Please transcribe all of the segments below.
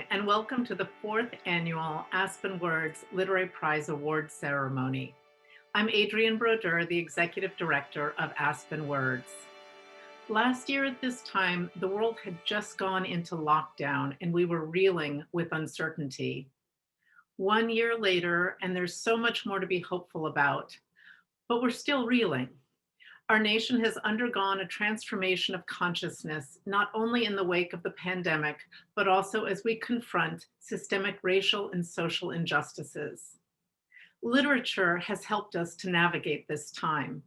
evening, and welcome to the fourth annual Aspen Words Literary Prize Award ceremony. I'm Adrienne Brodeur, the Executive Director of Aspen Words. Last year at this time, the world had just gone into lockdown and we were reeling with uncertainty. 1 year later, and there's so much more to be hopeful about, but we're still reeling. Our nation has undergone a transformation of consciousness, not only in the wake of the pandemic, but also as we confront systemic racial and social injustices. Literature has helped us to navigate this time,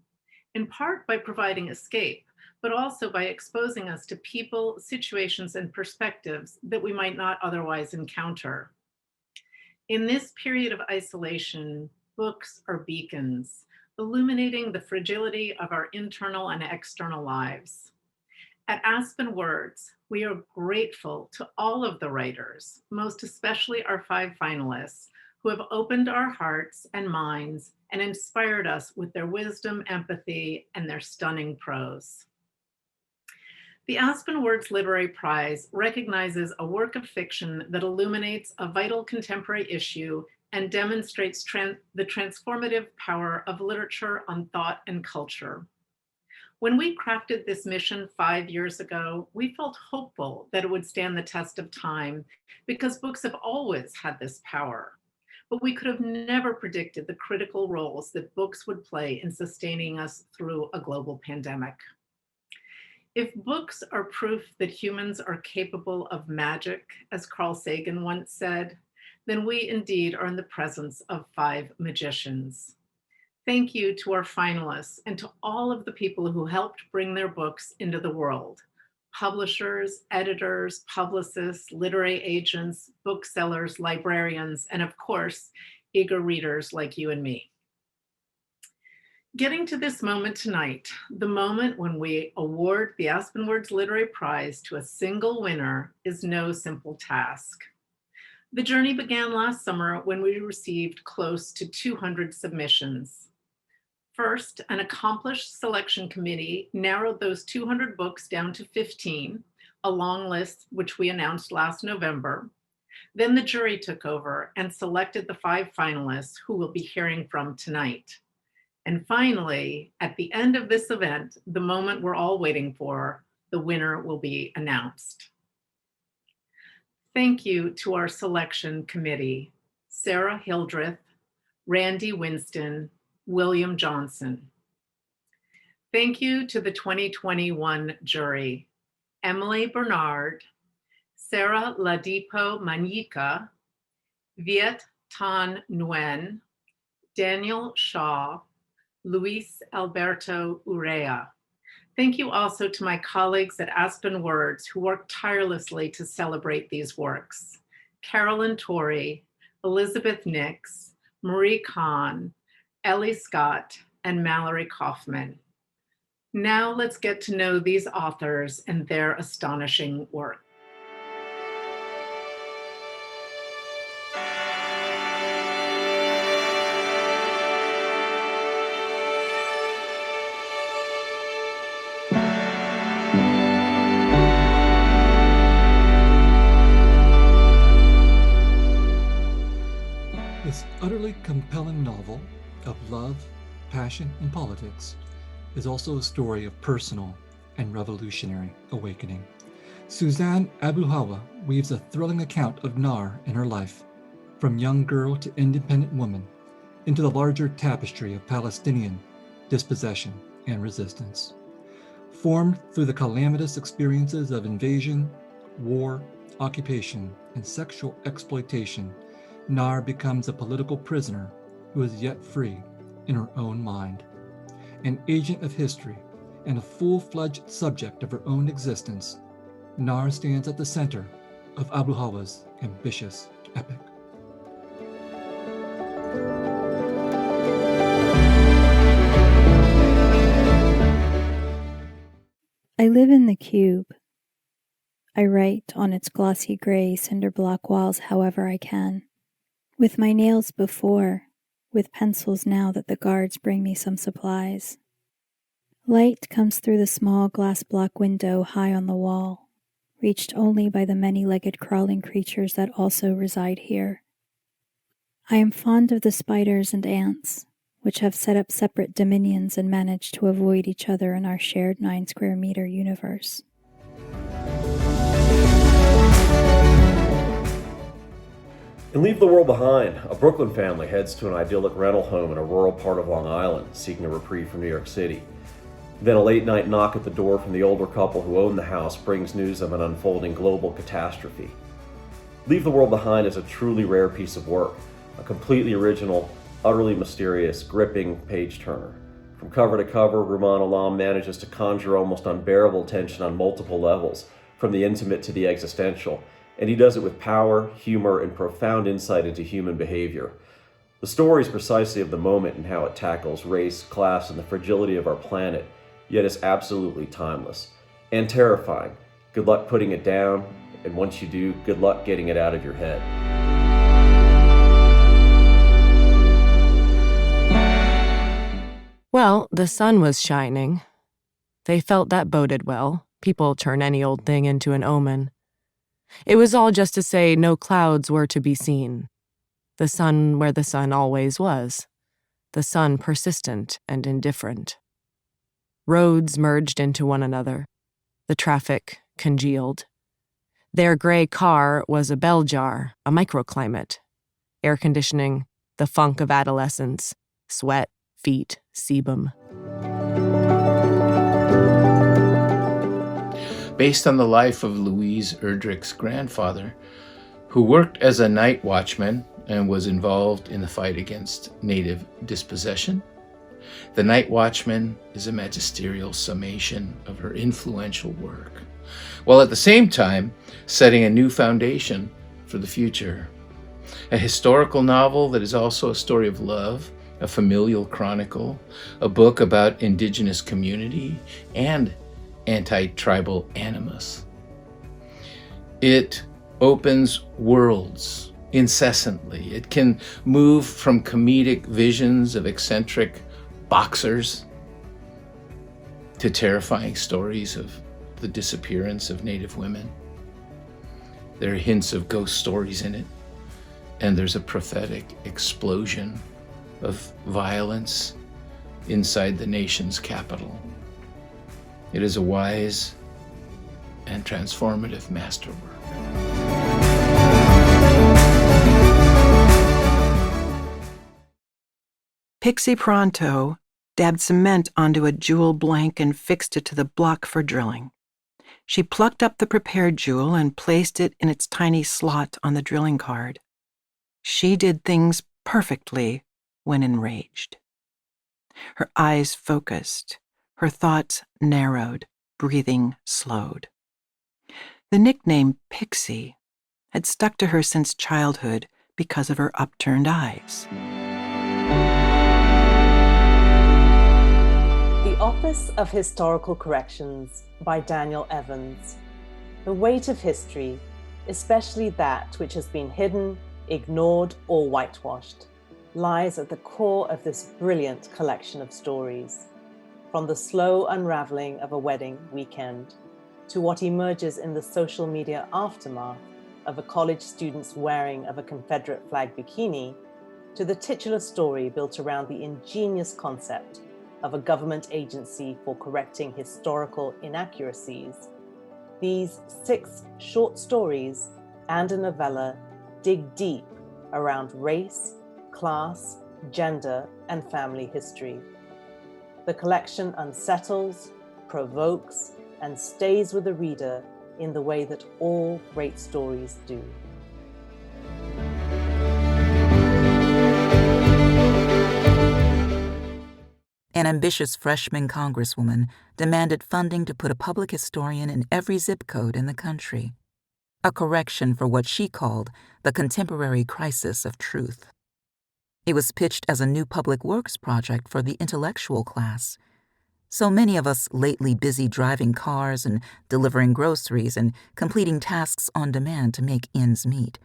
in part by providing escape, but also by exposing us to people, situations, and perspectives that we might not otherwise encounter. In this period of isolation, books are beacons, illuminating the fragility of our internal and external lives. At Aspen Words, we are grateful to all of the writers, most especially our 5 finalists, who have opened our hearts and minds and inspired us with their wisdom, empathy, and their stunning prose. The Aspen Words Literary Prize recognizes a work of fiction that illuminates a vital contemporary issue and demonstrates the transformative power of literature on thought and culture. When we crafted this mission 5 years ago, we felt hopeful that it would stand the test of time because books have always had this power. But we could have never predicted the critical roles that books would play in sustaining us through a global pandemic. If books are proof that humans are capable of magic, as Carl Sagan once said, then we indeed are in the presence of 5 magicians. Thank you to our finalists and to all of the people who helped bring their books into the world: publishers, editors, publicists, literary agents, booksellers, librarians, and of course, eager readers like you and me. Getting to this moment tonight, the moment when we award the Aspen Words Literary Prize to a single winner, is no simple task. The journey began last summer when we received close to 200 submissions. First, an accomplished selection committee narrowed those 200 books down to 15, a long list which we announced last November. Then the jury took over and selected the 5 finalists who we'll be hearing from tonight. And finally, at the end of this event, the moment we're all waiting for, the winner will be announced. Thank you to our selection committee: Sarah Hildreth, Randy Winston, William Johnson. Thank you to the 2021 jury: Emily Bernard, Sarah Ladipo Manyika, Viet Tan Nguyen, Danielle Shaw, Luis Alberto Urrea. Thank you also to my colleagues at Aspen Words who worked tirelessly to celebrate these works: Carolyn Torrey, Elizabeth Nix, Marie Kahn, Ellie Scott, and Mallory Kaufman. Now let's get to know these authors and their astonishing work. This utterly compelling novel of love, passion, and politics is also a story of personal and revolutionary awakening. Suzanne Abulhawa weaves a thrilling account of Nar and her life, from young girl to independent woman, into the larger tapestry of Palestinian dispossession and resistance. Formed through the calamitous experiences of invasion, war, occupation, and sexual exploitation, Nar becomes a political prisoner who is yet free in her own mind. An agent of history and a full-fledged subject of her own existence, Nar stands at the center of Abulhawa's ambitious epic. I live in the cube. I write on its glossy gray cinder block walls however I can, with my nails before, with pencils now that the guards bring me some supplies. Light comes through the small glass block window high on the wall, reached only by the many-legged crawling creatures that also reside here. I am fond of the spiders and ants, which have set up separate dominions and managed to avoid each other in our shared 9-square-meter universe. In Leave the World Behind, a Brooklyn family heads to an idyllic rental home in a rural part of Long Island, seeking a reprieve from New York City. Then a late-night knock at the door from the older couple who own the house brings news of an unfolding global catastrophe. Leave the World Behind is a truly rare piece of work, a completely original, utterly mysterious, gripping page-turner. From cover to cover, Rumaan manages to conjure almost unbearable tension on multiple levels, from the intimate to the existential, and he does it with power, humor, and profound insight into human behavior. The story is precisely of the moment and how it tackles race, class, and the fragility of our planet, yet is absolutely timeless and terrifying. Good luck putting it down, and once you do, good luck getting it out of your head. Well, the sun was shining. They felt that boded well. People turn any old thing into an omen. It was all just to say no clouds were to be seen. The sun where the sun always was. The sun persistent and indifferent. Roads merged into one another. The traffic congealed. Their gray car was a bell jar, a microclimate. Air conditioning, the funk of adolescence, sweat, feet, sebum. Based on the life of Louise, Erdrich's grandfather, who worked as a night watchman and was involved in the fight against native dispossession. The Night Watchman is a magisterial summation of her influential work, while at the same time setting a new foundation for the future. A historical novel that is also a story of love, a familial chronicle, a book about indigenous community, and anti-tribal animus. It opens worlds incessantly. It can move from comedic visions of eccentric boxers to terrifying stories of the disappearance of Native women. There are hints of ghost stories in it, and there's a prophetic explosion of violence inside the nation's capital. It is a wise and transformative masterwork. Pixie Pronto dabbed cement onto a jewel blank and fixed it to the block for drilling. She plucked up the prepared jewel and placed it in its tiny slot on the drilling card. She did things perfectly when enraged. Her eyes focused, her thoughts narrowed, breathing slowed. The nickname Pixie had stuck to her since childhood because of her upturned eyes. The Office of Historical Corrections by Danielle Evans. The weight of history, especially that which has been hidden, ignored, or whitewashed, lies at the core of this brilliant collection of stories. From the slow unraveling of a wedding weekend to what emerges in the social media aftermath of a college student's wearing of a Confederate flag bikini, to the titular story built around the ingenious concept of a government agency for correcting historical inaccuracies, these 6 short stories and a novella dig deep around race, class, gender, and family history. The collection unsettles, provokes, and stays with the reader in the way that all great stories do. An ambitious freshman congresswoman demanded funding to put a public historian in every zip code in the country, a correction for what she called the contemporary crisis of truth. It was pitched as a new public works project for the intellectual class. So many of us lately busy driving cars and delivering groceries and completing tasks on demand to make ends meet.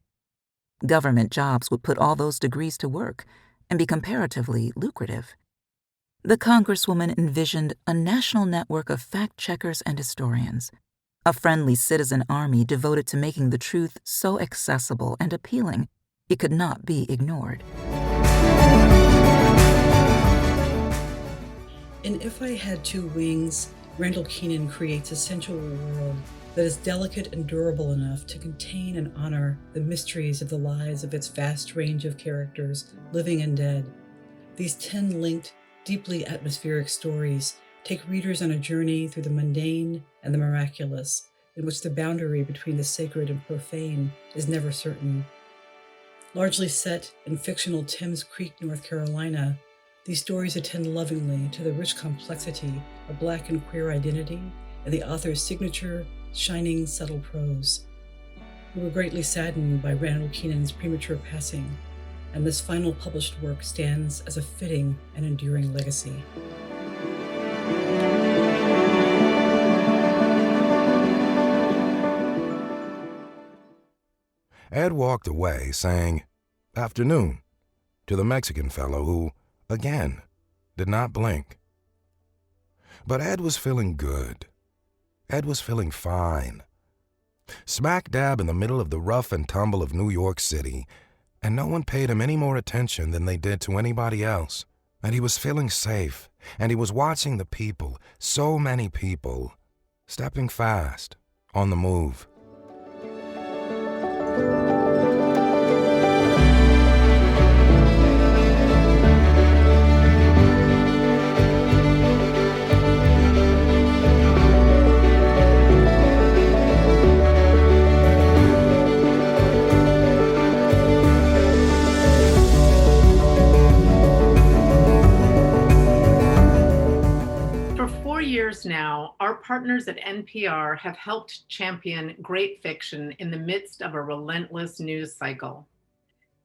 Government jobs would put all those degrees to work and be comparatively lucrative. The congresswoman envisioned a national network of fact-checkers and historians, a friendly citizen army devoted to making the truth so accessible and appealing it could not be ignored. In If I Had Two Wings, Randall Kenan creates a sensual world that is delicate and durable enough to contain and honor the mysteries of the lives of its vast range of characters, living and dead. These 10 linked, deeply atmospheric stories take readers on a journey through the mundane and the miraculous, in which the boundary between the sacred and profane is never certain. Largely set in fictional Thames Creek, North Carolina, these stories attend lovingly to the rich complexity of Black and queer identity and the author's signature, shining, subtle prose. We were greatly saddened by Randall Kenan's premature passing, and this final published work stands as a fitting and enduring legacy. Ed walked away saying, "Afternoon," to the Mexican fellow who, again, did not blink. But Ed was feeling good. Ed was feeling fine. Smack dab in the middle of the rough and tumble of New York City, and no one paid him any more attention than they did to anybody else. And he was feeling safe, and he was watching the people, so many people, stepping fast, on the move. For 4 years now, our partners at NPR have helped champion great fiction in the midst of a relentless news cycle.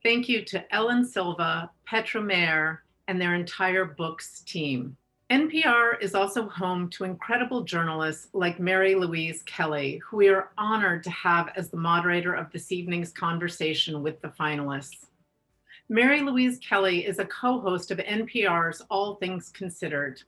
Thank you to Ellen Silva, Petra Mayer, and their entire books team. NPR is also home to incredible journalists like Mary Louise Kelly, who we are honored to have as the moderator of this evening's conversation with the finalists. Mary Louise Kelly is a co-host of NPR's All Things Considered.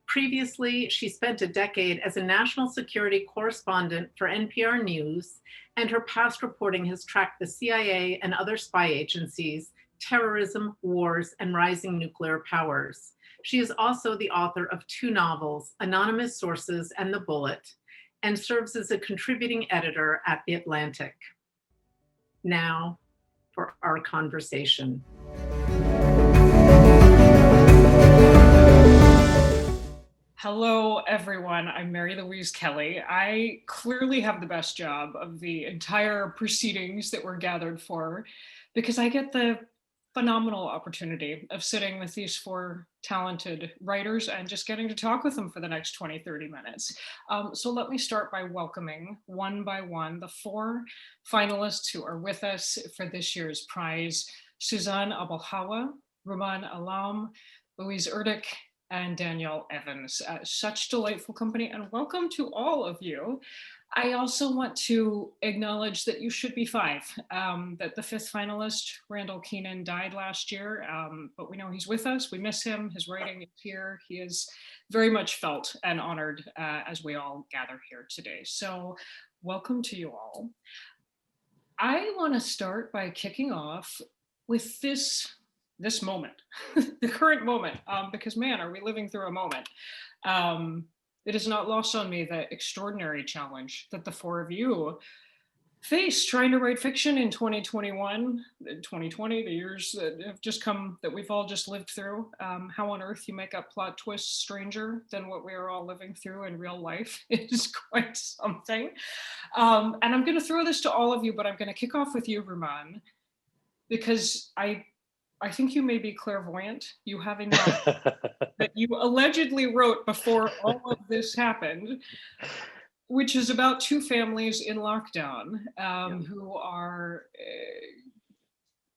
Previously, she spent a decade as a national security correspondent for NPR News, and her past reporting has tracked the CIA and other spy agencies, terrorism, wars, and rising nuclear powers. She is also the author of 2 novels, Anonymous Sources and The Bullet, and serves as a contributing editor at The Atlantic. Now, for our conversation. Hello, everyone. I'm Mary Louise Kelly. I clearly have the best job of the entire proceedings that we're gathered for because I get the phenomenal opportunity of sitting with these 4 talented writers and just getting to talk with them for the next 20, 30 minutes. So let me start by welcoming one by one the 4 finalists who are with us for this year's prize: Suzanne Abulhawa, Rumaan Alam, Louise Erdrich, and Danielle Evans. Such delightful company, and welcome to all of you. I also want to acknowledge that you should be 5, that the 5th finalist, Randall Kenan, died last year, but we know he's with us. We miss him. His writing is here. He is very much felt and honored as we all gather here today. So welcome to you all. I want to start by kicking off with this moment, the current moment, because man, are we living through a moment. It is not lost on me the extraordinary challenge that the 4 of you faced trying to write fiction in 2021, 2020, the years that have just come, that we've all just lived through. How on earth you make a plot twist stranger than what we are all living through in real life is quite something. And I'm going to throw this to all of you, but I'm going to kick off with you, Rumaan, because I think you may be clairvoyant. You have a novel that you allegedly wrote before all of this happened, which is about 2 families in lockdown who are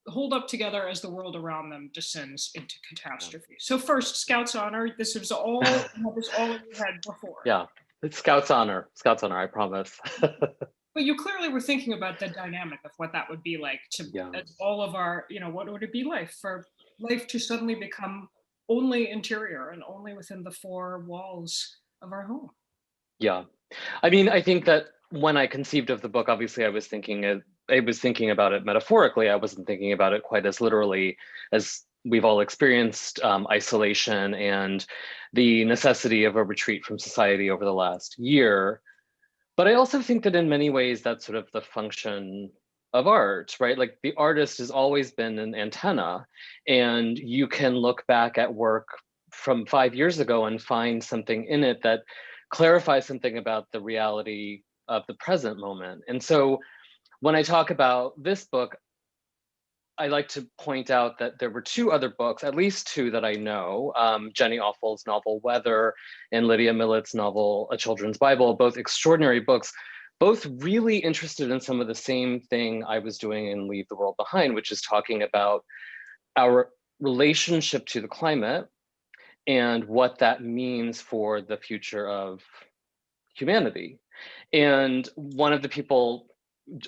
holed up together as the world around them descends into catastrophe. So first, Scout's Honor. This was all in your head before. Yeah, it's Scout's Honor. Scout's Honor, I promise. But you clearly were thinking about the dynamic of what that would be like to all of our, what would it be like for life to suddenly become only interior and only within the 4 walls of our home? Yeah. I mean, I think that when I conceived of the book, obviously I was thinking about it metaphorically. I wasn't thinking about it quite as literally, as we've all experienced isolation and the necessity of a retreat from society over the last year. But I also think that in many ways, that's sort of the function of art, right? Like the artist has always been an antenna, and you can look back at work from 5 years ago and find something in it that clarifies something about the reality of the present moment. And so when I talk about this book, I like to point out that there were two other books, at least two that I know, Jenny Offal's novel Weather and Lydia Millett's novel A Children's Bible, both extraordinary books, both really interested in some of the same thing I was doing in Leave the World Behind, which is talking about our relationship to the climate and what that means for the future of humanity. And one of the people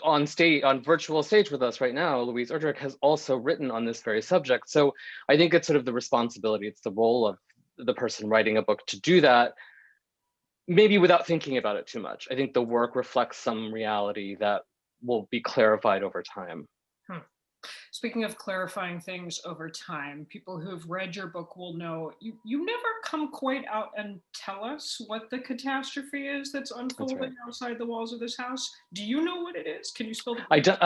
on virtual stage with us right now, Louise Erdrich, has also written on this very subject. So I think it's sort of the responsibility, it's the role of the person writing a book to do that, maybe without thinking about it too much. I think the work reflects some reality that will be clarified over time. Speaking of clarifying things over time, people who have read your book will know you never come quite out and tell us what the catastrophe is that's unfolding outside the walls of this house. Do you know what it is? Can you spell the I don't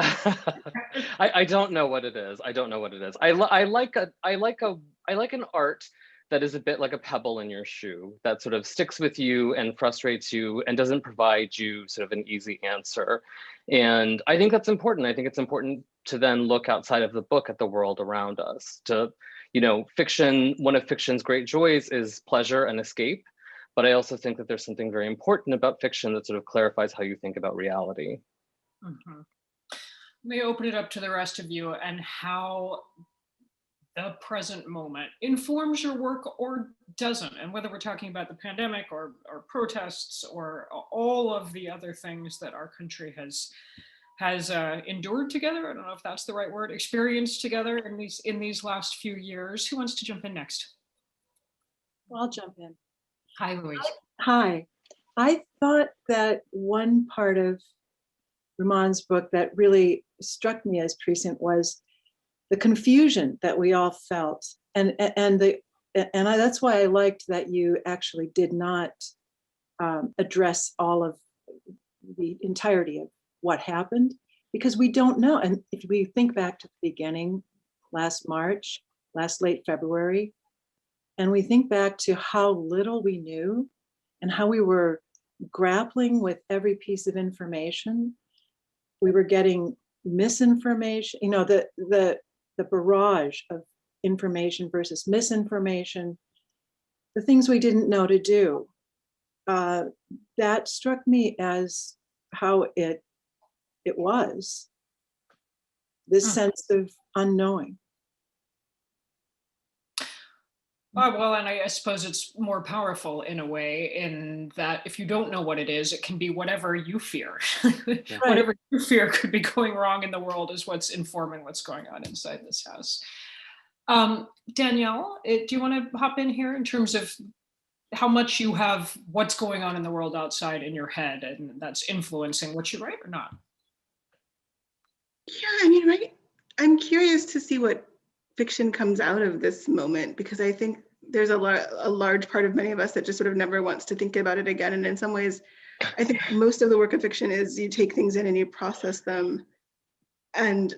I don't know what it is. I don't know what it is. I like an art that is a bit like a pebble in your shoe that sort of sticks with you and frustrates you and doesn't provide you sort of an easy answer. And I think that's important. I think it's important to then look outside of the book at the world around us. To, fiction, one of fiction's great joys is pleasure and escape. But I also think that there's something very important about fiction that sort of clarifies how you think about reality. Mm-hmm. Let me open it up to the rest of you and how the present moment informs your work or doesn't, and whether we're talking about the pandemic or protests or all of the other things that our country has endured together. I don't know if that's the right word, experienced together in these last few years. Who wants to jump in next? Well, I'll jump in. Hi, Louise. Hi. I thought that one part of Rumaan's book that really struck me as prescient was the confusion that we all felt, and that's why I liked that you actually did not address all of the entirety of what happened, because we don't know. And if we think back to the beginning, last late February, and we think back to how little we knew and how we were grappling with every piece of information, we were getting misinformation, the barrage of information versus misinformation, the things we didn't know to do. That struck me as how it was, this sense of unknowing. Well, and I suppose it's more powerful in a way, in that if you don't know what it is, it can be whatever you fear. Right. Whatever you fear could be going wrong in the world is what's informing what's going on inside this house. Danielle, do you want to hop in here in terms of how much you have what's going on in the world outside in your head, and that's influencing what you write or not? Yeah, I'm curious to see what fiction comes out of this moment, because I think there's a large part of many of us that just sort of never wants to think about it again. And in some ways, I think most of the work of fiction is you take things in and you process them. And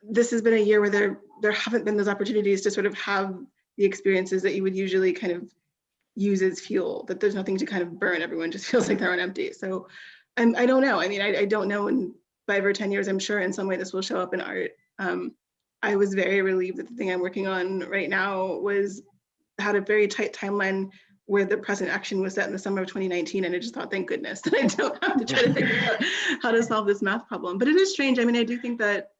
this has been a year where there haven't been those opportunities to sort of have the experiences that you would usually kind of use as fuel, that there's nothing to kind of burn. Everyone just feels like they're on empty. So I don't know. I don't know, in 5 or 10 years, I'm sure in some way this will show up in art. I was very relieved that the thing I'm working on right now had a very tight timeline where the present action was set in the summer of 2019. And I just thought, thank goodness that I don't have to try to figure out how to solve this math problem. But it is strange. I do think that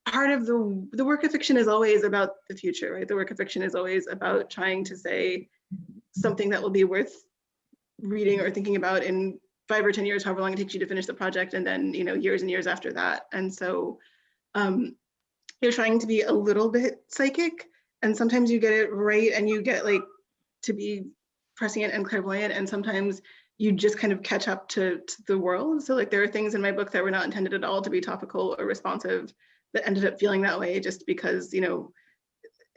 part of the work of fiction is always about the future, right? The work of fiction is always about trying to say something that will be worth reading or thinking about in 5 or 10 years, however long it takes you to finish the project, and then years and years after that. And so you're trying to be a little bit psychic, and sometimes you get it right and you get to be prescient and clairvoyant, and sometimes you just kind of catch up to the world. So like there are things in my book that were not intended at all to be topical or responsive that ended up feeling that way just because, you know,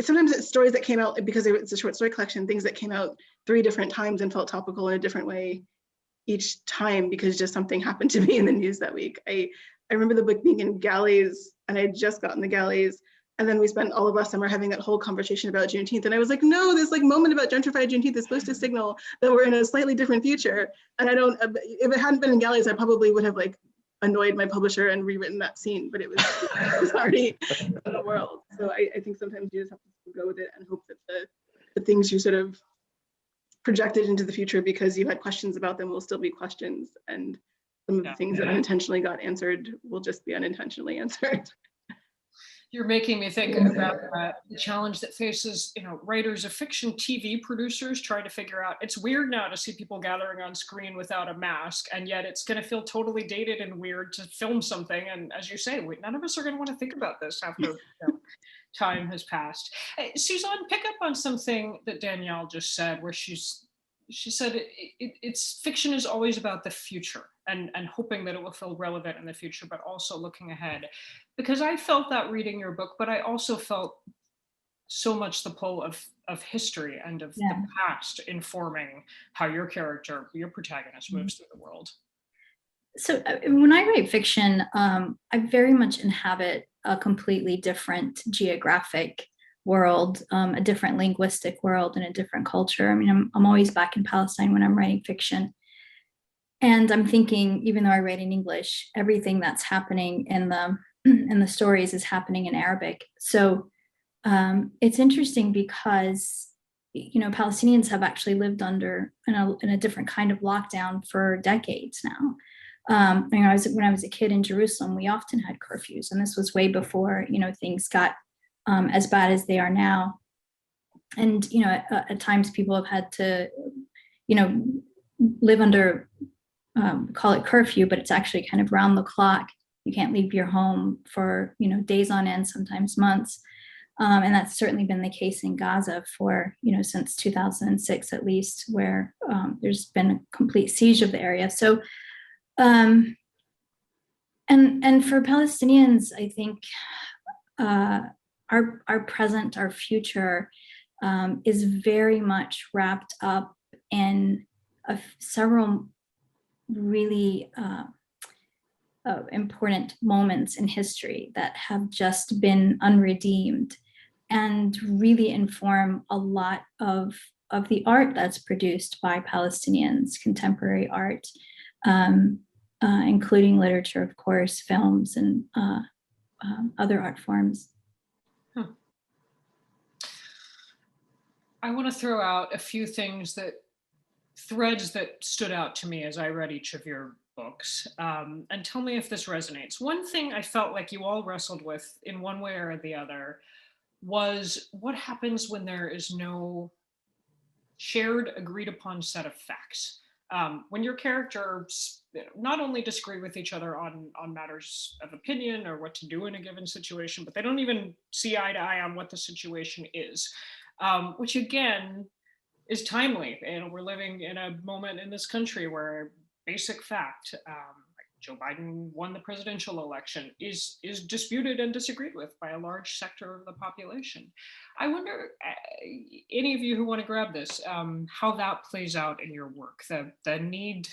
sometimes it's stories that came out because it's a short story collection, things that came out 3 different times and felt topical in a different way each time because just something happened to be in the news that week. I remember the book being in galleys and I had just gotten the galleys. And then we spent all of last summer having that whole conversation about Juneteenth. And I was like, no, this like moment about gentrified Juneteenth is supposed to signal that we're in a slightly different future. And I don't, if it hadn't been in galleys, I probably would have like annoyed my publisher and rewritten that scene, but it was already in the world. So I think sometimes you just have to go with it and hope that the things you sort of projected into the future because you had questions about them will still be questions. And some of the things that unintentionally got answered will just be unintentionally answered. You're making me think about the challenge that faces, you know, writers of fiction, TV producers trying to figure out, it's weird now to see people gathering on screen without a mask, and yet it's going to feel totally dated and weird to film something. And as you say, none of us are going to want to think about this after you know, time has passed. Suzanne, pick up on something that Danielle just said, where she said it's fiction is always about the future and hoping that it will feel relevant in the future, but also looking ahead. Because I felt that reading your book, but I also felt so much the pull of history and of the past informing how your character, your protagonist, moves through the world. So when I write fiction, I very much inhabit a completely different geographic world, a different linguistic world and a different culture. I mean, I'm always back in Palestine when I'm writing fiction. And I'm thinking, even though I write in English, everything that's happening in the stories is happening in Arabic. So it's interesting because, you know, Palestinians have actually lived under in a different kind of lockdown for decades now. You know, when I was a kid in Jerusalem, we often had curfews, and this was way before, you know, things got as bad as they are now. And, you know, at times people have had to, you know, live under, call it curfew, but it's actually kind of round the clock. You can't leave your home for, you know, days on end, sometimes months. And that's certainly been the case in Gaza for, you know, since 2006, at least, where there's been a complete siege of the area. So, and for Palestinians, I think our present, our future is very much wrapped up in several really important moments in history that have just been unredeemed and really inform a lot of the art that's produced by Palestinians, contemporary art, including literature, of course, films, and other art forms. I want to throw out a few threads that stood out to me as I read each of your books, and tell me if this resonates. One thing I felt like you all wrestled with in one way or the other was what happens when there is no shared, agreed upon set of facts. When your characters not only disagree with each other on matters of opinion or what to do in a given situation, but they don't even see eye to eye on what the situation is, which again is timely. And we're living in a moment in this country where basic fact, Joe Biden won the presidential election, is disputed and disagreed with by a large sector of the population. I wonder, any of you who want to grab this, how that plays out in your work, the need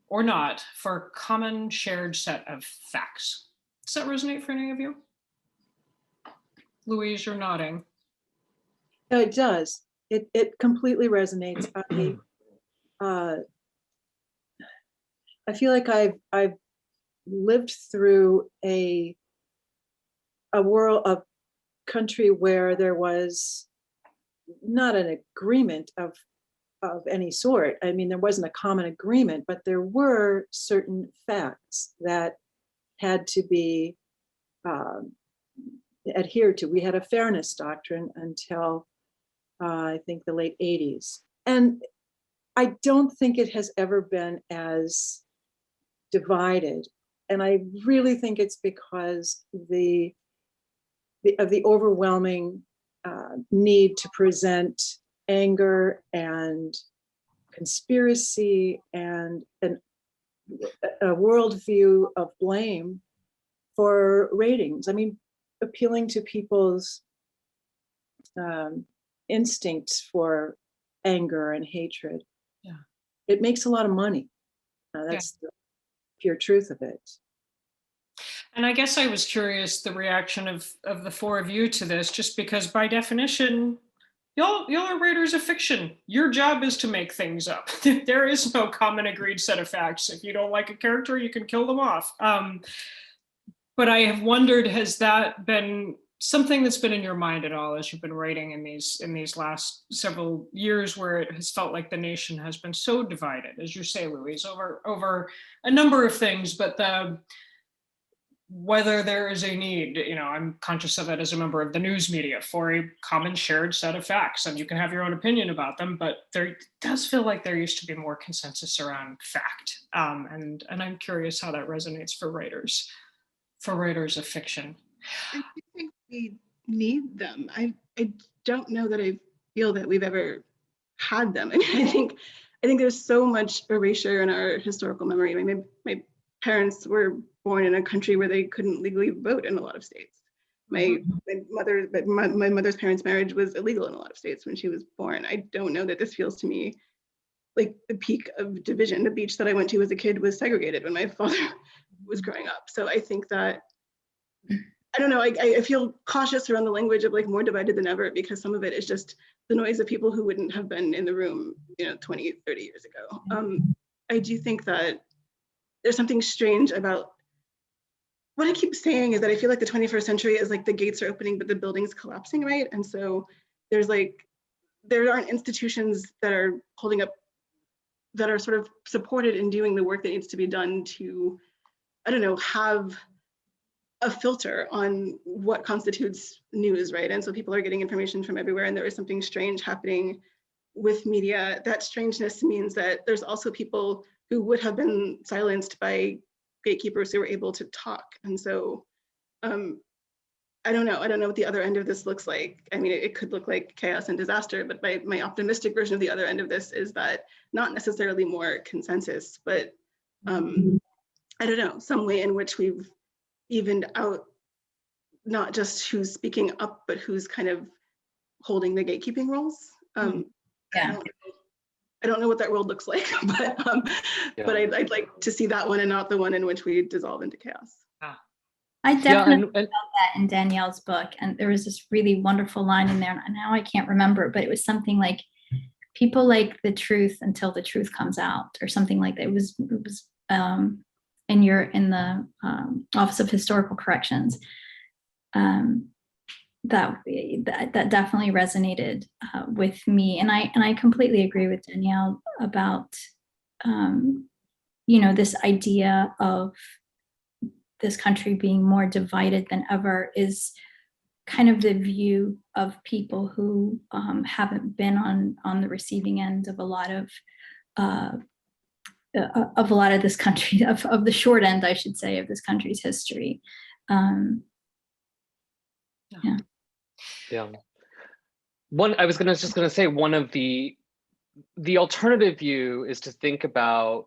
or not for a common shared set of facts. Does that resonate for any of you? Louise, you're nodding. It does. It completely resonates. I feel like I've lived through a country where there was not an agreement of any sort. I mean, there wasn't a common agreement, but there were certain facts that had to be adhered to. We had a fairness doctrine until I think the late 80s. And I don't think it has ever been as divided. And I really think it's because of the overwhelming need to present anger and conspiracy and a worldview of blame for ratings. I mean, appealing to people's instincts for anger and hatred. Yeah. It makes a lot of money. That's the pure truth of it. And I guess I was curious the reaction of the four of you to this, just because by definition, y'all are writers of fiction. Your job is to make things up. There is no common agreed set of facts. If you don't like a character, you can kill them off. But I have wondered, has that been something that's been in your mind at all as you've been writing in these last several years, where it has felt like the nation has been so divided, as you say, Louise, over a number of things, but whether there is a need, I'm conscious of it as a member of the news media, for a common shared set of facts, and you can have your own opinion about them, but there does feel like there used to be more consensus around fact. And I'm curious how that resonates for writers of fiction. I think we need them. I don't know that I feel that we've ever had them. I mean, I think there's so much erasure in our historical memory. I mean, my parents were born in a country where they couldn't legally vote in a lot of states. My mother's parents' marriage was illegal in a lot of states when she was born. I don't know that this feels to me like the peak of division. The beach that I went to as a kid was segregated when my father was growing up. So I think that, I don't know, I feel cautious around the language of like more divided than ever, because some of it is just the noise of people who wouldn't have been in the room, 20, 30 years ago. I do think that there's something strange about what I keep saying is that I feel like the 21st century is like the gates are opening, but the building's collapsing, right? And so there aren't institutions that are holding up, that are sort of supported in doing the work that needs to be done to, I don't know, have a filter on what constitutes news, right? And so people are getting information from everywhere, and there is something strange happening with media. That strangeness means that there's also people who would have been silenced by gatekeepers who were able to talk. And so I don't know what the other end of this looks like. I mean, it could look like chaos and disaster, but my optimistic version of the other end of this is that not necessarily more consensus, but I don't know, some way in which we've evened out not just who's speaking up, but who's kind of holding the gatekeeping roles. I don't know what that world looks like, but I'd like to see that one and not the one in which we dissolve into chaos. I definitely felt that in Danielle's book, and there was this really wonderful line in there, and now I can't remember, but it was something like, people like the truth until the truth comes out, or something like that. It was in the Office of Historical Corrections. That definitely resonated with me, and I completely agree with Danielle about this idea of this country being more divided than ever is kind of the view of people who haven't been on the receiving end of a lot of this country, of the short end, I should say, of this country's history. Yeah. I was just gonna say, one of the alternative view is to think about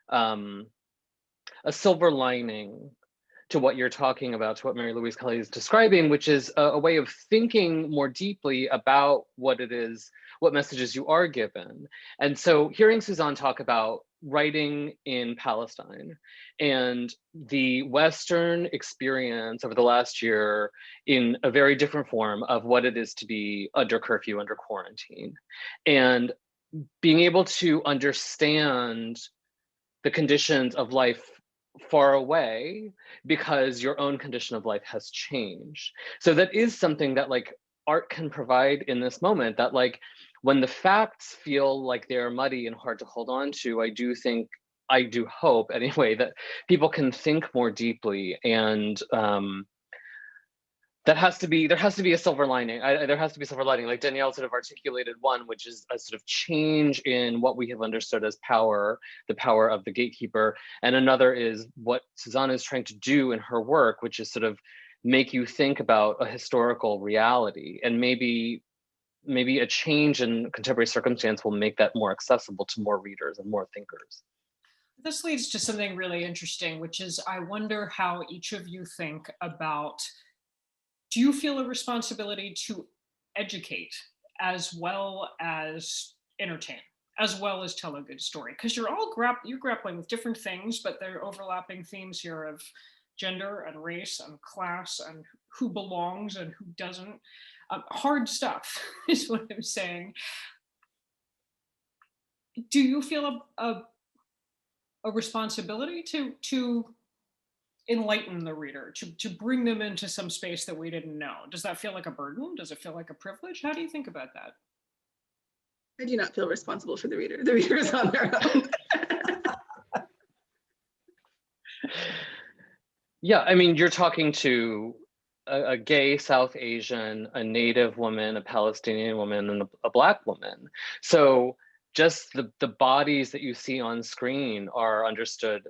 a silver lining to what you're talking about, to what Mary Louise Kelly is describing, which is a way of thinking more deeply about what it is, what messages you are given. And so hearing Suzanne talk about writing in Palestine and the Western experience over the last year in a very different form of what it is to be under curfew, under quarantine, and being able to understand the conditions of life far away because your own condition of life has changed. So that is something that like art can provide in this moment, that like when the facts feel like they're muddy and hard to hold on to, I do hope anyway that people can think more deeply, and there has to be a silver lining. There has to be a silver lining, like Danielle sort of articulated one, which is a sort of change in what we have understood as power, the power of the gatekeeper. And another is what Suzanne is trying to do in her work, which is sort of make you think about a historical reality, and maybe maybe a change in contemporary circumstance will make that more accessible to more readers and more thinkers. This leads to something really interesting, which is I wonder how each of you think about, do you feel a responsibility to educate as well as entertain, as well as tell a good story? Because you're all you're grappling with different things, but there are overlapping themes here of gender and race and class and who belongs and who doesn't. Hard stuff is what I'm saying. Do you feel a responsibility to enlighten the reader, to bring them into some space that we didn't know? Does that feel like a burden? Does it feel like a privilege? How do you think about that? I do not feel responsible for the reader. The reader is on their own. Yeah, I mean, you're talking to a gay South Asian, a Native woman, a Palestinian woman, and a Black woman. So just the bodies that you see on screen are understood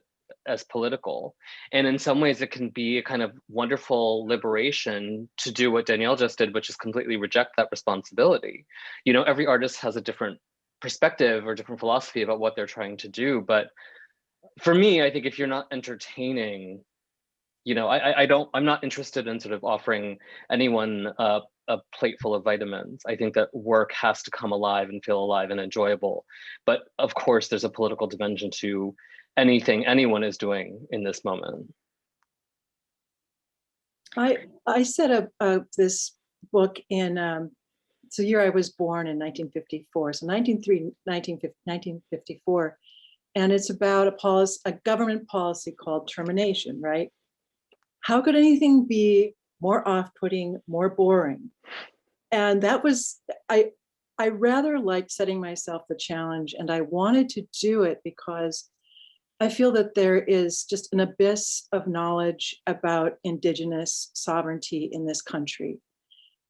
as political. And in some ways, it can be a kind of wonderful liberation to do what Danielle just did, which is completely reject that responsibility. You know, every artist has a different perspective or different philosophy about what they're trying to do. But for me, I think if you're not entertaining, you know, I'm not interested in sort of offering anyone a plate full of vitamins. I think that work has to come alive and feel alive and enjoyable. But of course, there's a political dimension to anything anyone is doing in this moment. I set up this book in the year I was born in 1954, so 1954, and it's about a government policy called termination, right? How could anything be more off-putting, more boring? And that was, I rather liked setting myself the challenge, and I wanted to do it because I feel that there is just an abyss of knowledge about Indigenous sovereignty in this country.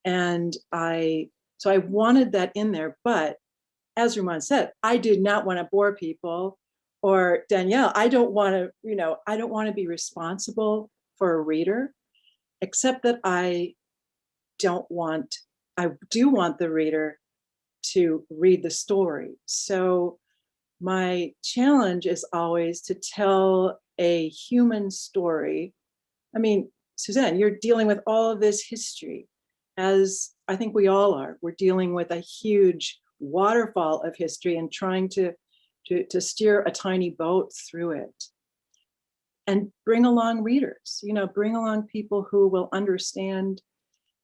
And so I wanted that in there, but as Rumaan said, I did not want to bore people, or Danielle, I don't want to be responsible for a reader, except that I do want the reader to read the story. So my challenge is always to tell a human story. I mean, Suzanne, you're dealing with all of this history, as I think we all are. We're dealing with a huge waterfall of history and trying to steer a tiny boat through it. And bring along readers, bring along people who will understand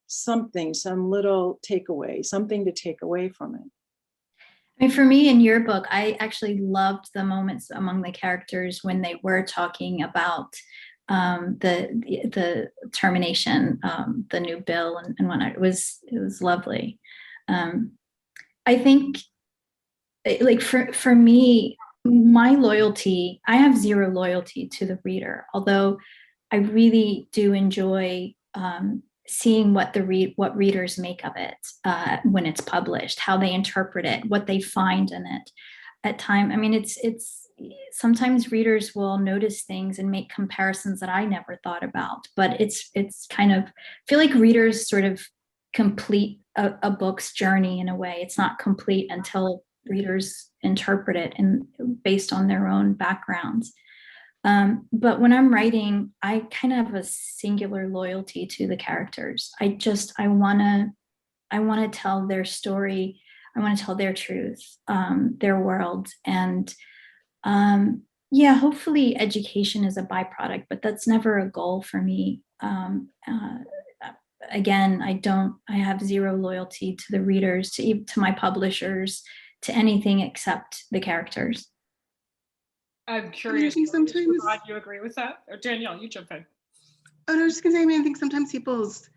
something, some little takeaway, something to take away from it. I mean, for me, in your book, I actually loved the moments among the characters when they were talking about the termination, the new bill, and whatnot. It was lovely. I think, like for me, my loyalty, I have zero loyalty to the reader, although I really do enjoy seeing what readers make of it when it's published, how they interpret it, what they find in it. At time, I mean, it's sometimes readers will notice things and make comparisons that I never thought about. But it's kind of, I feel like readers sort of complete a book's journey in a way. It's not complete until readers interpret it and based on their own backgrounds. But when I'm writing, I kind of have a singular loyalty to the characters. I want to tell their story. I want to tell their truth, their world. And hopefully education is a byproduct, but that's never a goal for me. Again, I have zero loyalty to the readers, to my publishers, to anything except the characters. I'm curious, Rod, you agree with that? Or Danielle, you jump in. Oh, no, I was just gonna say, I think sometimes people's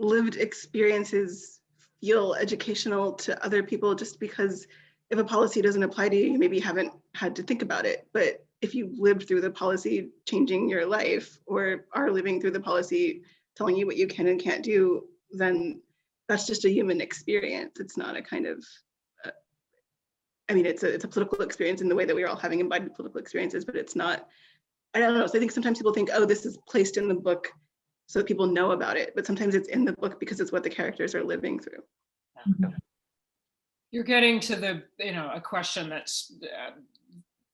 lived experiences feel educational to other people just because if a policy doesn't apply to you, you maybe haven't had to think about it. But if you lived through the policy changing your life, or are living through the policy telling you what you can and can't do, then that's just a human experience. It's not a kind of, it's a political experience in the way that we're all having embodied political experiences, but it's not, I don't know. So I think sometimes people think, oh, this is placed in the book so that people know about it, but sometimes it's in the book because it's what the characters are living through. You're getting to the, a question that's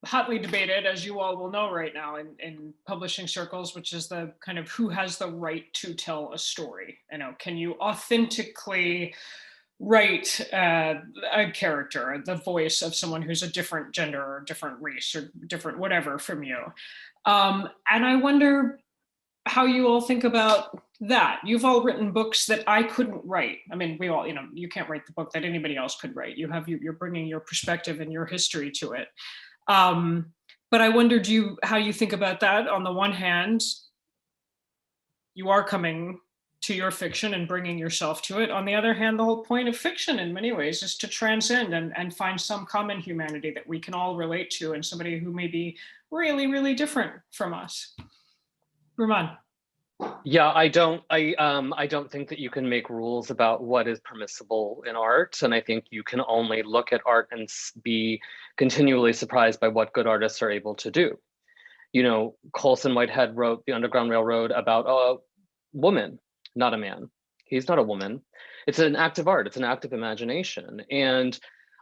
hotly debated, as you all will know right now in publishing circles, which is the kind of who has the right to tell a story. Can you authentically write a character, the voice of someone who's a different gender or different race or different whatever from you? And I wonder how you all think about that. You've all written books that I couldn't write. I mean, we all, you can't write the book that anybody else could write. You're bringing your perspective and your history to it. But I wondered how you think about that. On the one hand, you are coming to your fiction and bringing yourself to it. On the other hand, the whole point of fiction in many ways is to transcend and find some common humanity that we can all relate to, and somebody who may be really, really different from us. Rumaan. Yeah, I don't think that you can make rules about what is permissible in art. And I think you can only look at art and be continually surprised by what good artists are able to do. Colson Whitehead wrote The Underground Railroad about a woman, not a man. He's not a woman. It's an act of art. It's an act of imagination. And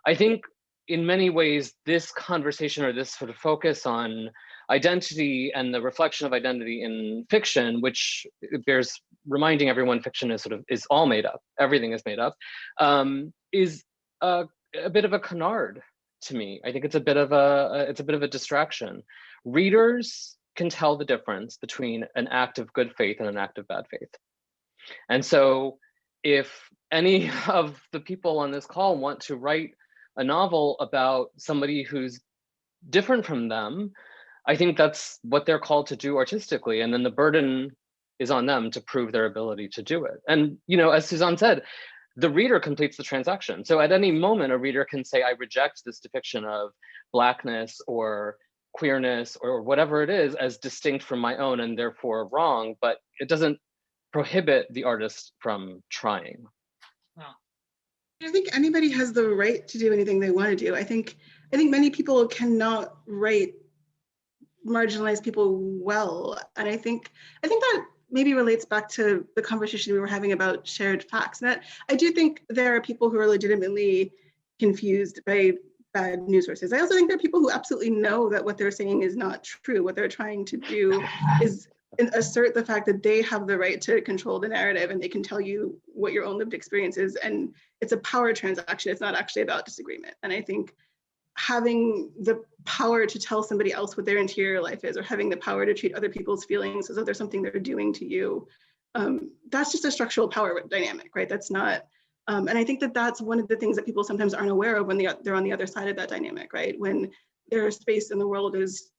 I think in many ways, this conversation or this sort of focus on identity and the reflection of identity in fiction, which bears reminding everyone fiction is all made up, everything is made up, is a bit of a canard to me. I think it's a bit of a distraction. Readers can tell the difference between an act of good faith and an act of bad faith. And so if any of the people on this call want to write a novel about somebody who's different from them, I think that's what they're called to do artistically. And then the burden is on them to prove their ability to do it. And, as Suzanne said, the reader completes the transaction. So at any moment, a reader can say, I reject this depiction of Blackness or queerness or whatever it is as distinct from my own and therefore wrong, but it doesn't prohibit the artist from trying. I think anybody has the right to do anything they want to do. I think many people cannot write marginalized people well. And I think that maybe relates back to the conversation we were having about shared facts. And that I do think there are people who are legitimately confused by bad news sources. I also think there are people who absolutely know that what they're saying is not true. What they're trying to do is assert the fact that they have the right to control the narrative and they can tell you what your own lived experience is. And it's a power transaction. It's not actually about disagreement. And I think having the power to tell somebody else what their interior life is, or having the power to treat other people's feelings as though there's something they're doing to you, that's just a structural power dynamic, right? That's not, and I think that that's one of the things that people sometimes aren't aware of when they're on the other side of that dynamic, right? When their space in the world is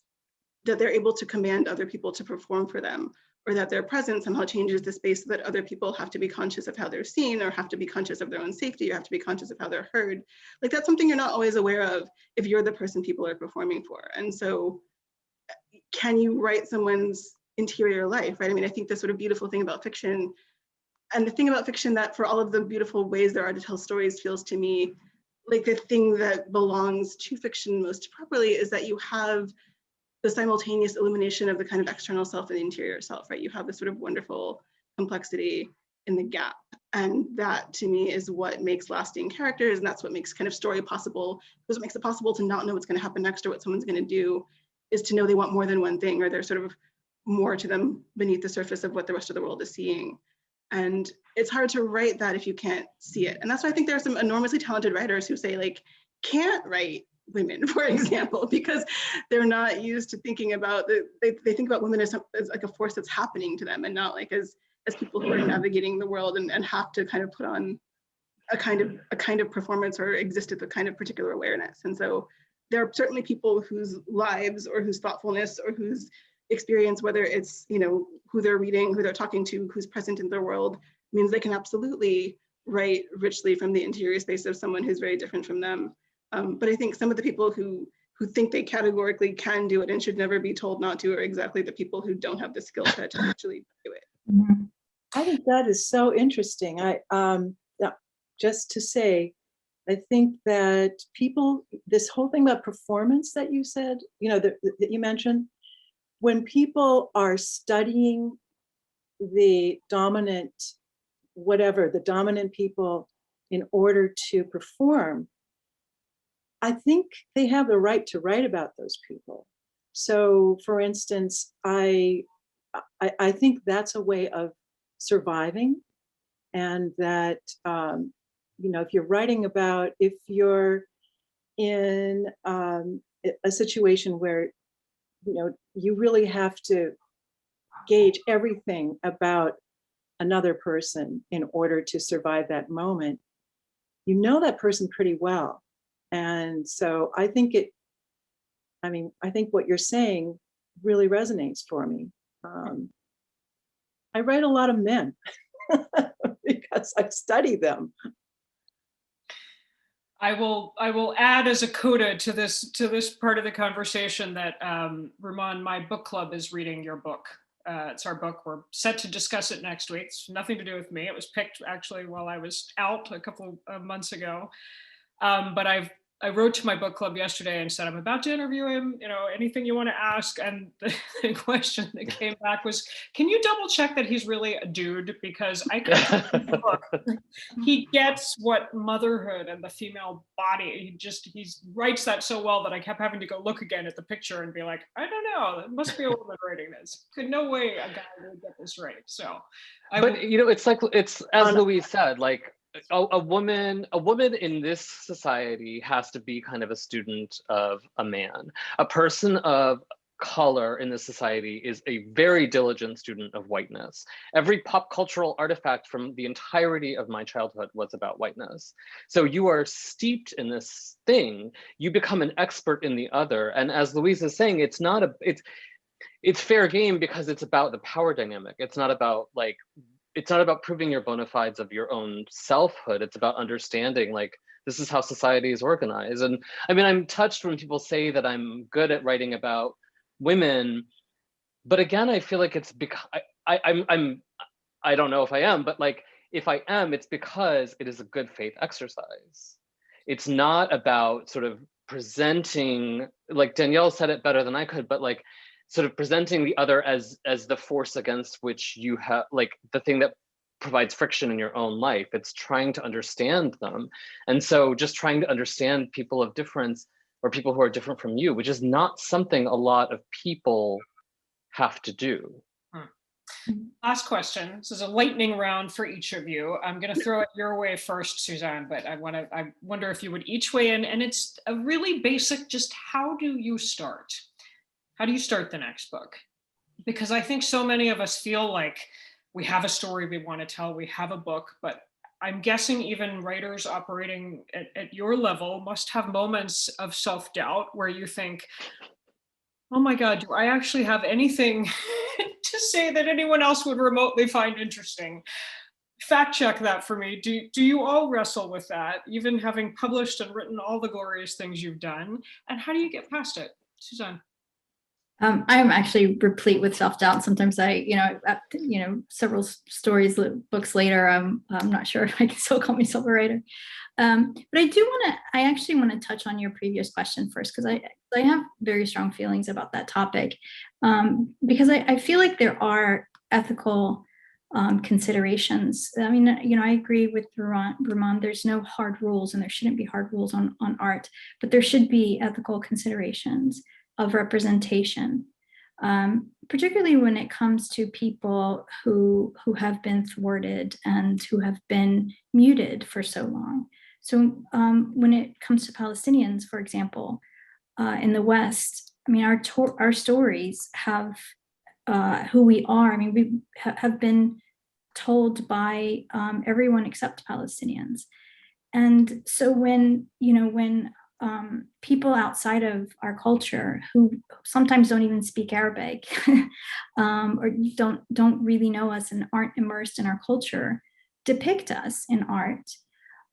that they're able to command other people to perform for them, or that their presence somehow changes the space so that other people have to be conscious of how they're seen, or have to be conscious of their own safety, or have to be conscious of how they're heard. Like, that's something you're not always aware of if you're the person people are performing for. And so can you write someone's interior life, right? I mean, I think the sort of beautiful thing about fiction, and the thing about fiction that for all of the beautiful ways there are to tell stories feels to me like the thing that belongs to fiction most properly is that you have the simultaneous illumination of the kind of external self and the interior self, right? You have this sort of wonderful complexity in the gap. And that to me is what makes lasting characters. And that's what makes kind of story possible. Because what makes it possible to not know what's going to happen next or what someone's going to do is to know they want more than one thing, or there's sort of more to them beneath the surface of what the rest of the world is seeing. And it's hard to write that if you can't see it. And that's why I think there are some enormously talented writers who say, like, can't write women, for example, because they're not used to thinking about they think about women as like a force that's happening to them, and not like as people who are navigating the world and have to kind of put on a kind of performance or exist at the kind of particular awareness. And so there are certainly people whose lives or whose thoughtfulness or whose experience, whether it's who they're reading, who they're talking to, who's present in their world, means they can absolutely write richly from the interior space of someone who's very different from them. But I think some of the people who think they categorically can do it and should never be told not to are exactly the people who don't have the skill set to actually do it. I think that is so interesting. Just to say, I think that this whole thing about performance that you said, that you mentioned, when people are studying the dominant people in order to perform, I think they have the right to write about those people. So, for instance, I think that's a way of surviving, and that if you're writing about, if you're in a situation where you really have to gauge everything about another person in order to survive that moment, that person pretty well. And so I think what you're saying really resonates for me. I write a lot of men because I study them. I will add as a coda to this part of the conversation that Rumaan, my book club is reading your book. It's our book. We're set to discuss it next week. It's nothing to do with me. It was picked actually while I was out a couple of months ago. But I wrote to my book club yesterday and said, I'm about to interview him, anything you want to ask. And the question that came back was, can you double check that he's really a dude? Because I can't read the book. He gets what motherhood and the female body, he writes that so well that I kept having to go look again at the picture and be like, I don't know, it must be a woman writing this. No way a guy would get this right. So, it's as Louise said, like, a woman in this society has to be kind of a student of a man. A person of color in this society is a very diligent student of whiteness. Every pop cultural artifact from the entirety of my childhood was about whiteness. So you are steeped in this thing, you become an expert in the other. And as Louise is saying, it's fair game because it's about the power dynamic. It's not about proving your bona fides of your own selfhood. It's about understanding, like, this is how society is organized. And I mean, I'm touched when people say that I'm good at writing about women, but again, I feel like it's because I don't know if I am, but like, if I am, it's because it is a good faith exercise. It's not about sort of presenting, like Danielle said it better than I could, but like, sort of presenting the other as the force against which you have, like, the thing that provides friction in your own life. It's trying to understand them. And so just trying to understand people of difference, or people who are different from you, which is not something a lot of people have to do. Last question. This is a lightning round for each of you. I'm going to throw it your way first, Suzanne, but I wonder if you would each weigh in. And it's a really basic, just how do you start? How do you start the next book? Because I think so many of us feel like we have a story we want to tell, we have a book, but I'm guessing even writers operating at your level must have moments of self-doubt where you think, oh my God, do I actually have anything to say that anyone else would remotely find interesting? Fact check that for me. Do you all wrestle with that, even having published and written all the glorious things you've done? And how do you get past it? Suzanne? I'm actually replete with self-doubt. Sometimes several books later, I'm not sure if I can still call myself a writer. But I actually want to touch on your previous question first, because I have very strong feelings about that topic, because I feel like there are ethical considerations. I mean, I agree with Rumaan, there's no hard rules, and there shouldn't be hard rules on art, but there should be ethical considerations of representation, particularly when it comes to people who have been thwarted and who have been muted for so long. So when it comes to Palestinians, for example, in the West, I mean, our stories have who we are. I mean, we have been told by everyone except Palestinians. And so when people outside of our culture who sometimes don't even speak Arabic or don't really know us and aren't immersed in our culture depict us in art,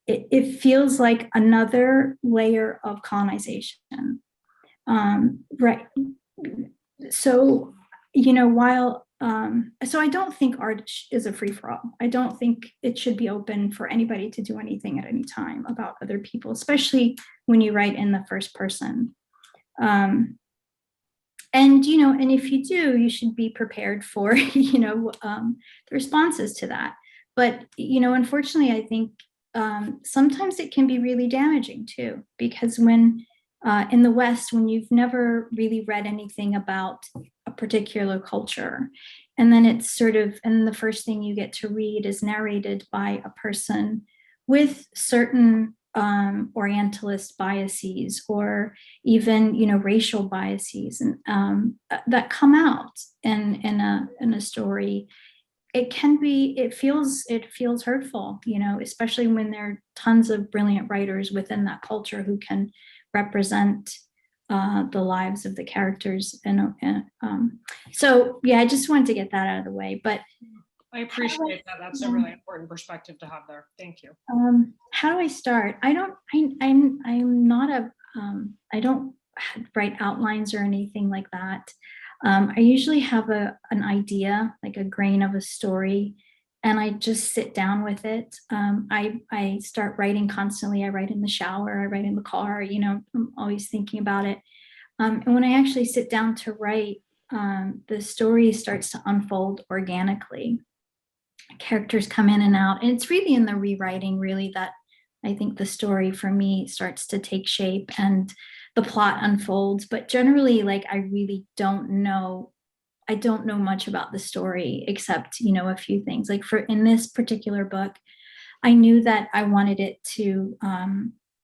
it feels like another layer of colonization. Right. So, so I don't think art is a free-for-all. I don't think it should be open for anybody to do anything at any time about other people, especially when you write in the first person. And if you do, you should be prepared for, the responses to that. But, unfortunately, I think sometimes it can be really damaging too, because when in the West, when you've never really read anything about a particular culture, and then it's sort of, and the first thing you get to read is narrated by a person with certain Orientalist biases, or even, you know, racial biases, and that come out in a story. It can be, it feels hurtful, you know, especially when there are tons of brilliant writers within that culture who can represent the lives of the characters. And so, yeah, I just wanted to get that out of the way. But I appreciate that. That's a really important perspective to have there. Thank you. How do I start? I'm not a, I don't write outlines or anything like that. I usually have an idea, like a grain of a story, and I just sit down with it. I start writing constantly. I write in the shower, I write in the car, you know, I'm always thinking about it. And when I actually sit down to write, the story starts to unfold organically. Characters come in and out, and it's really in the rewriting really that I think the story for me starts to take shape and the plot unfolds. But generally, like, I really don't know much about the story except, you know, a few things. Like in this particular book, I knew that I wanted it to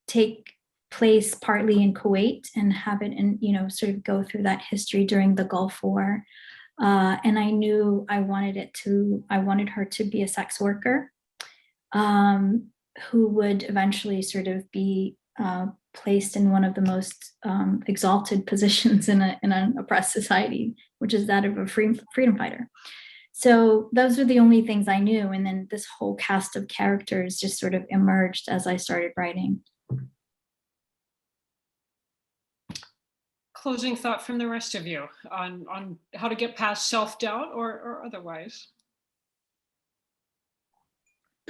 take place partly in Kuwait and have it, and, you know, sort of go through that history during the Gulf War. And I knew I wanted her to be a sex worker who would eventually sort of be placed in one of the most exalted positions in an oppressed society, which is that of a freedom fighter. So those were the only things I knew. And then this whole cast of characters just sort of emerged as I started writing. Closing thought from the rest of you on how to get past self-doubt or otherwise.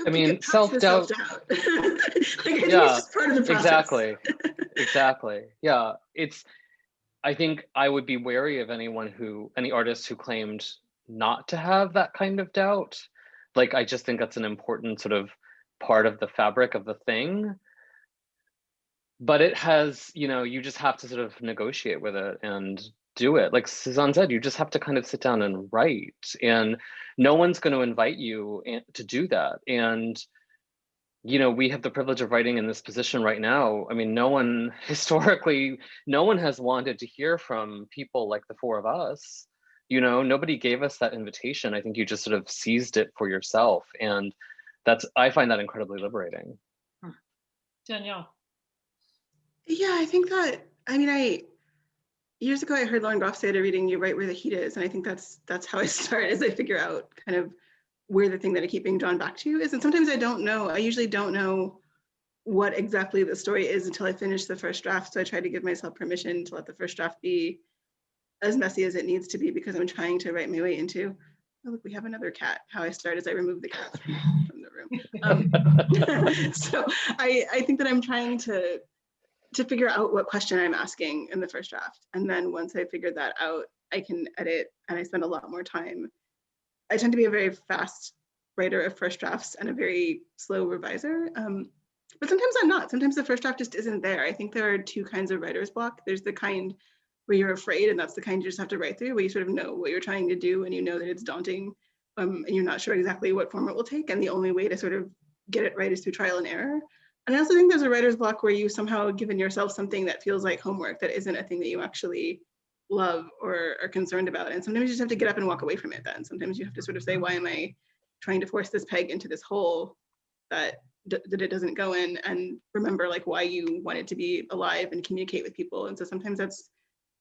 I mean, self-doubt. Like, yeah, it's part of the process. Exactly. Yeah, I think I would be wary of any artist who claimed not to have that kind of doubt. Like, I just think that's an important sort of part of the fabric of the thing. But it has, you know, you just have to sort of negotiate with it and do it. Like Suzanne said, you just have to kind of sit down and write, and no one's going to invite you to do that. And, you know, we have the privilege of writing in this position right now. I mean, historically, no one has wanted to hear from people like the four of us. You know, nobody gave us that invitation. I think you just sort of seized it for yourself. And I find that incredibly liberating. Danielle. Yeah, I think that, I mean, years ago I heard Lauren Groff say at a reading, you write where the heat is. And I think that's how I start, as I figure out kind of where the thing that I keep being drawn back to is. And sometimes I usually don't know what exactly the story is until I finish the first draft. So I try to give myself permission to let the first draft be as messy as it needs to be, because I'm trying to write my way into, oh, look, we have another cat. How I start is I remove the cat from the room. So I think that I'm trying to figure out what question I'm asking in the first draft. And then once I figure that out, I can edit, and I spend a lot more time. I tend to be a very fast writer of first drafts and a very slow reviser. But sometimes I'm not. Sometimes the first draft just isn't there. I think there are two kinds of writer's block. There's the kind where you're afraid, and that's the kind you just have to write through, where you sort of know what you're trying to do and you know that it's daunting, and you're not sure exactly what form it will take. And the only way to sort of get it right is through trial and error. And I also think there's a writer's block where you somehow given yourself something that feels like homework that isn't a thing that you actually love or are concerned about. And sometimes you just have to get up and walk away from it then. Sometimes you have to sort of say, why am I trying to force this peg into this hole that it doesn't go in, and remember like why you wanted to be alive and communicate with people. And so sometimes that's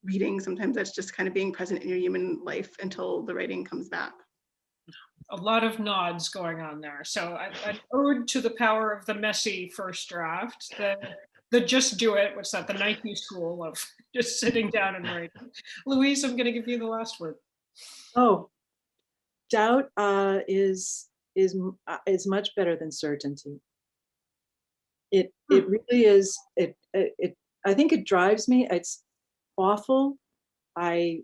reading, sometimes that's just kind of being present in your human life until the writing comes back. A lot of nods going on there. So an ode to the power of the messy first draft, the just do it, what's that, the Nike school of just sitting down and writing. Louise, I'm going to give you the last word. Oh, doubt is much better than certainty. It really is. I think it drives me. It's awful. I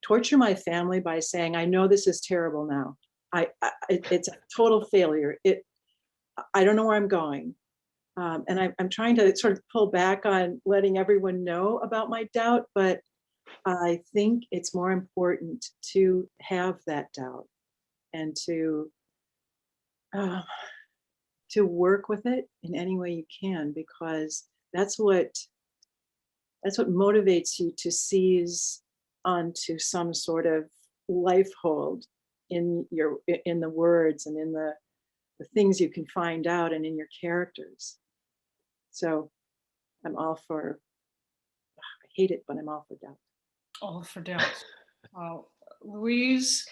torture my family by saying, I know this is terrible now. It's a total failure. I don't know where I'm going. And I'm trying to sort of pull back on letting everyone know about my doubt, but I think it's more important to have that doubt and to work with it in any way you can, because that's what motivates you to seize onto some sort of life hold in the words and in the things you can find out and in your characters. So I'm all for, I hate it, but I'm all for doubt. All for doubt. Well, Louise,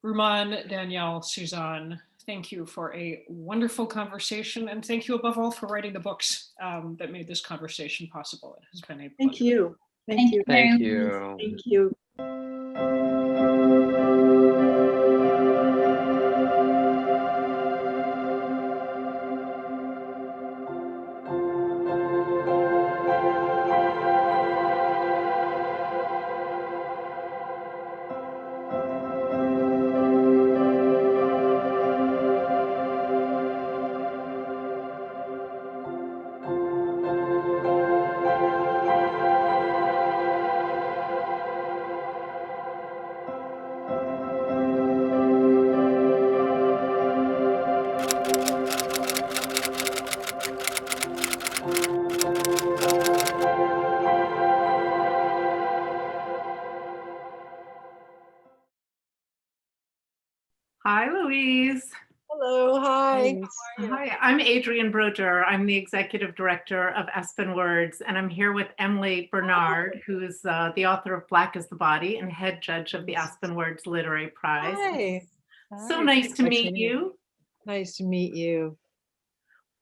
Rumaan, Danielle, Suzanne, thank you for a wonderful conversation. And thank you above all for writing the books that made this conversation possible. It has been a pleasure. Thank you. Thank you. Thank you. Thank you. Hi, Louise. Hello, hi. Hi, I'm Adrienne Broder. I'm the executive director of Aspen Words, and I'm here with Emily Bernard, who's the author of Black is the Body and head judge of the Aspen Words Literary Prize. Hi. So nice to meet you. Nice to meet you.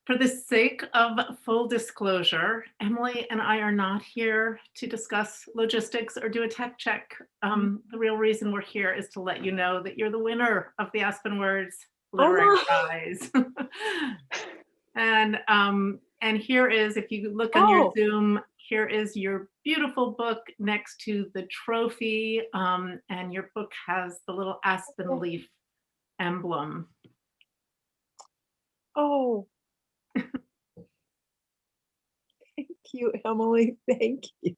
For the sake of full disclosure, Emily and I are not here to discuss logistics or do a tech check. The real reason we're here is to let you know that you're the winner of the Aspen Words Literary Prize. And here is, if you look on your Zoom, here is your beautiful book next to the trophy, and your book has the little aspen leaf emblem. Oh. Thank you, Emily. Thank you.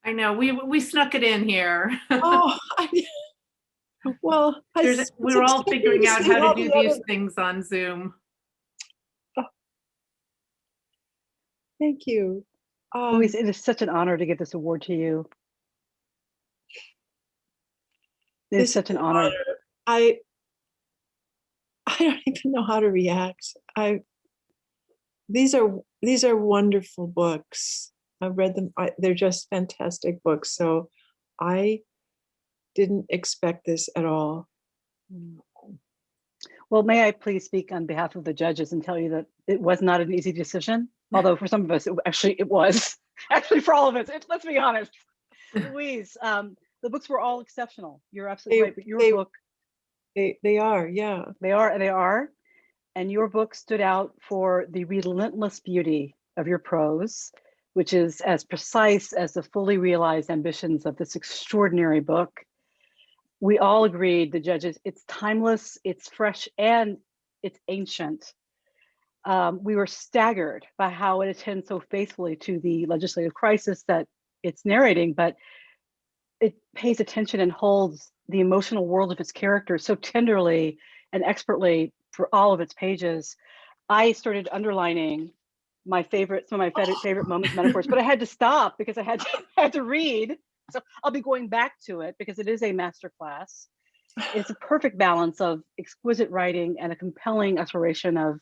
I know we snuck it in here. Oh, well, we're all figuring out how to do these things on Zoom. Oh. Thank you. Louise, it is such an honor to give this award to you. It is such an honor. I don't even know how to react. These are wonderful books. I've read them. They're just fantastic books. So I didn't expect this at all. Well, may I please speak on behalf of the judges and tell you that it was not an easy decision, although for some of us, it was. Actually, for all of us, let's be honest. Louise, the books were all exceptional. You're absolutely right, but your book. They are, yeah. They are. And your book stood out for the relentless beauty of your prose, which is as precise as the fully realized ambitions of this extraordinary book. We all agreed, the judges, it's timeless, it's fresh, and it's ancient. We were staggered by how it attends so faithfully to the legislative crisis that it's narrating, but it pays attention and holds the emotional world of its characters so tenderly and expertly for all of its pages. I started underlining some of my favorite moments, metaphors, but I had to stop because I had to read. So I'll be going back to it because it is a masterclass. It's a perfect balance of exquisite writing and a compelling exploration of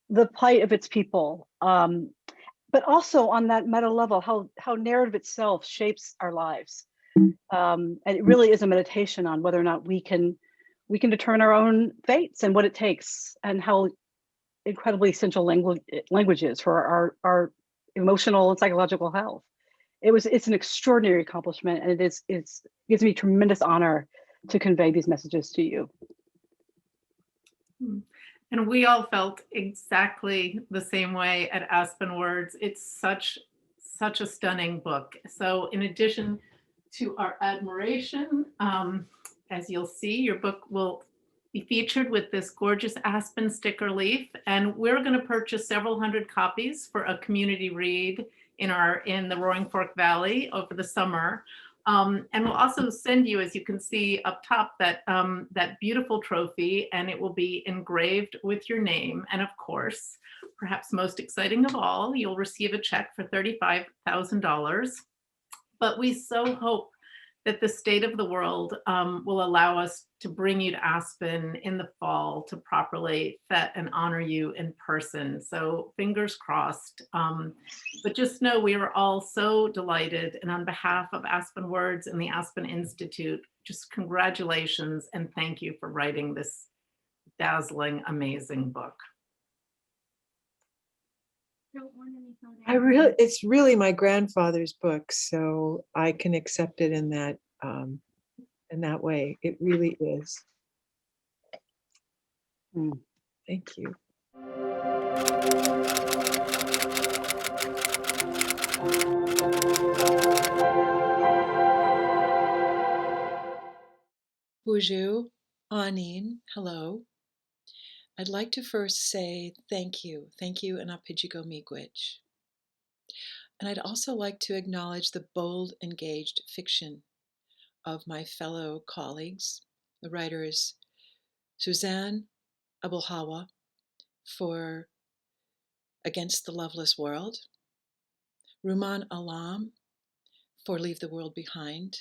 the plight of its people. But also on that meta level, how narrative itself shapes our lives. And it really is a meditation on whether or not we can determine our own fates and what it takes, and how incredibly essential language is for our emotional and psychological health. It's an extraordinary accomplishment, and it gives me tremendous honor to convey these messages to you. And we all felt exactly the same way at Aspen Words. It's such a stunning book. So in addition to our admiration, as you'll see, your book will be featured with this gorgeous Aspen sticker leaf, and we're going to purchase several hundred copies for a community read in the Roaring Fork Valley over the summer. And we'll also send you, as you can see up top, that beautiful trophy, and it will be engraved with your name. And of course, perhaps most exciting of all, you'll receive a check for $35,000. But we so hope that the state of the world will allow us to bring you to Aspen in the fall to properly fet and honor you in person. So fingers crossed. But just know we are all so delighted. And on behalf of Aspen Words and the Aspen Institute, just congratulations and thank you for writing this dazzling, amazing book. It's really my grandfather's book, so I can accept it in that way. It really is. Thank you. Bonjour, Anin, hello. I'd like to first say thank you, and Apijigo Miigwech. And I'd also like to acknowledge the bold, engaged fiction of my fellow colleagues, the writers Suzanne Abulhawa for Against the Loveless World, Rumaan Alam for Leave the World Behind,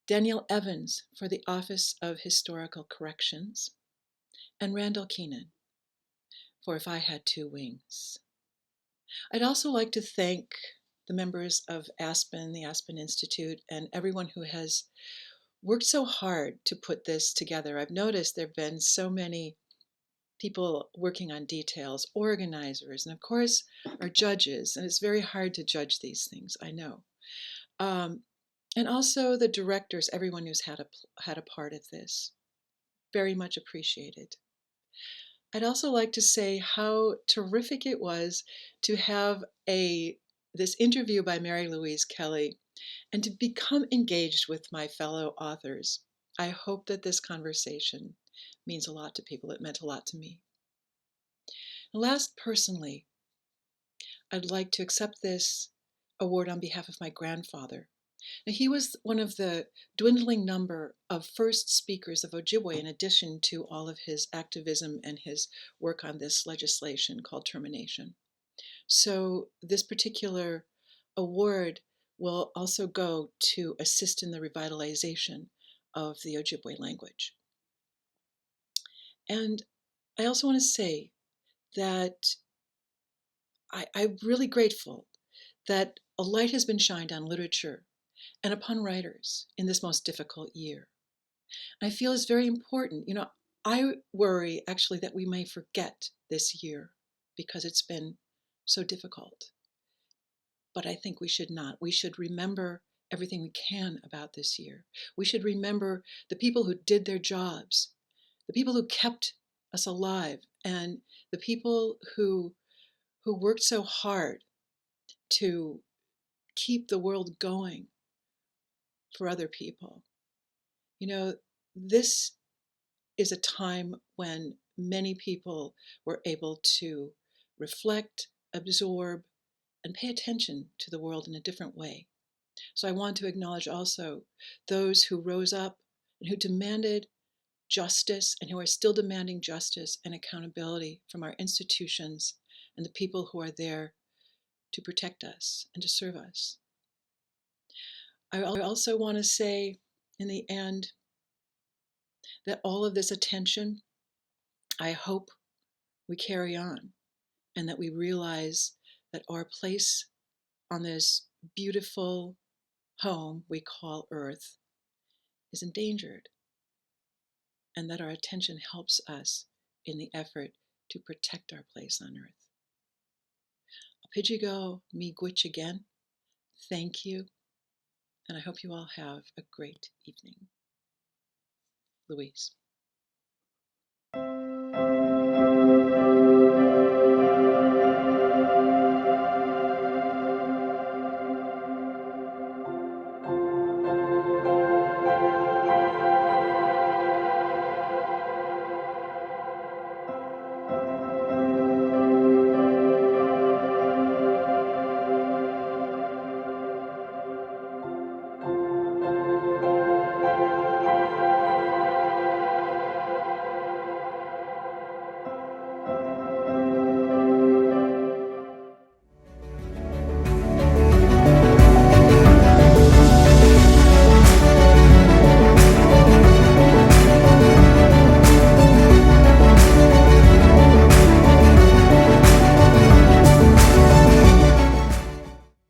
Danielle Evans for the Office of Historical Corrections, and Randall Kenan for If I Had Two Wings. I'd also like to thank the members of Aspen, the Aspen Institute, and everyone who has worked so hard to put this together. I've noticed there have been so many people working on details, organizers, and of course our judges, and it's very hard to judge these things, I know. And also the directors, everyone who's had a part of this. Very much appreciated. I'd also like to say how terrific it was to have this interview by Mary Louise Kelly and to become engaged with my fellow authors. I hope that this conversation means a lot to people. It meant a lot to me. And last, personally, I'd like to accept this award on behalf of my grandfather. Now, he was one of the dwindling number of first speakers of Ojibwe, in addition to all of his activism and his work on this legislation called termination. So this particular award will also go to assist in the revitalization of the Ojibwe language. And I also want to say that I'm really grateful that a light has been shined on literature and upon writers in this most difficult year. I feel it's very important. I worry actually that we may forget this year because it's been so difficult. But I think we should not. We should remember everything we can about this year. We should remember the people who did their jobs, the people who kept us alive, and the people who worked so hard to keep the world going for other people. This is a time when many people were able to reflect, absorb, and pay attention to the world in a different way. So I want to acknowledge also those who rose up and who demanded justice and who are still demanding justice and accountability from our institutions and the people who are there to protect us and to serve us. I also want to say in the end that all of this attention, I hope we carry on and that we realize that our place on this beautiful home we call Earth is endangered, and that our attention helps us in the effort to protect our place on Earth. Apijigo Miigwech again, thank you, and I hope you all have a great evening. Louise.